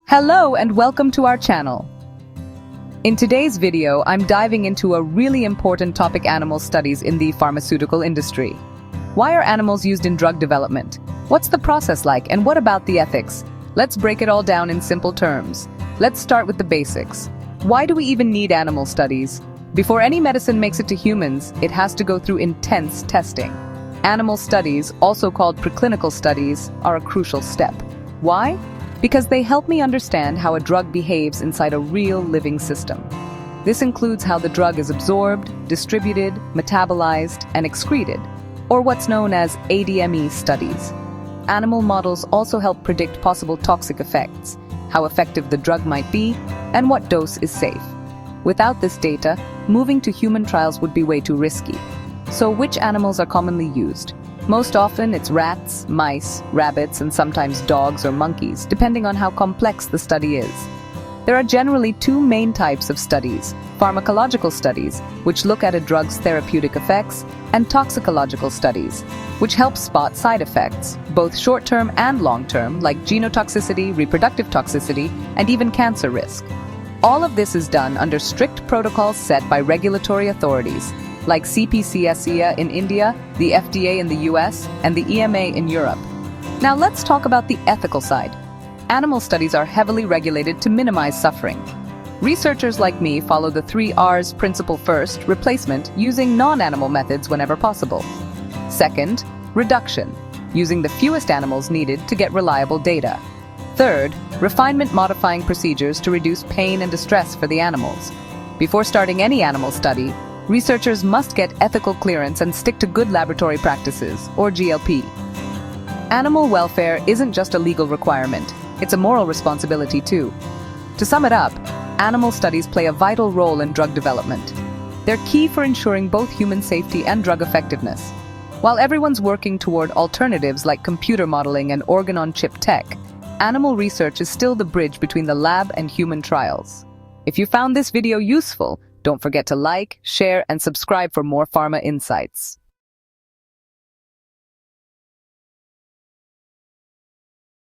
Hello and welcome to our channel. In today's video, I'm diving into a really important topic: animal studies in the pharmaceutical industry. Why are animals used in drug development? What's the process like, and what about the ethics? Let's break it all down in simple terms. Let's start with the basics. Why do we even need animal studies? Before any medicine makes it to humans, it has to go through intense testing. Animal studies, also called preclinical studies, are a crucial step. Why? Because they help me understand how a drug behaves inside a real living system. This includes how the drug is absorbed, distributed, metabolized, and excreted, or what's known as ADME studies. Animal models also help predict possible toxic effects, how effective the drug might be, and what dose is safe. Without this data, moving to human trials would be way too risky. So which animals are commonly used? Most often, it's rats, mice, rabbits, and sometimes dogs or monkeys, depending on how complex the study is. There are generally two main types of studies: pharmacological studies, which look at a drug's therapeutic effects, and toxicological studies, which help spot side effects, both short-term and long-term, like genotoxicity, reproductive toxicity, and even cancer risk. All of this is done under strict protocols set by regulatory authorities, like CPCSEA in India, the FDA in the US, and the EMA in Europe. Now let's talk about the ethical side. Animal studies are heavily regulated to minimize suffering. Researchers like me follow the 3 R's principle: first, replacement, using non-animal methods whenever possible. Second, reduction, using the fewest animals needed to get reliable data. Third, refinement, modifying procedures to reduce pain and distress for the animals. Before starting any animal study, researchers must get ethical clearance and stick to good laboratory practices, or GLP. Animal welfare isn't just a legal requirement, it's a moral responsibility too. To sum it up, animal studies play a vital role in drug development. They're key for ensuring both human safety and drug effectiveness. While everyone's working toward alternatives like computer modeling and organ-on-chip tech, animal research is still the bridge between the lab and human trials. If you found this video useful, don't forget to like, share, and subscribe for more pharma insights.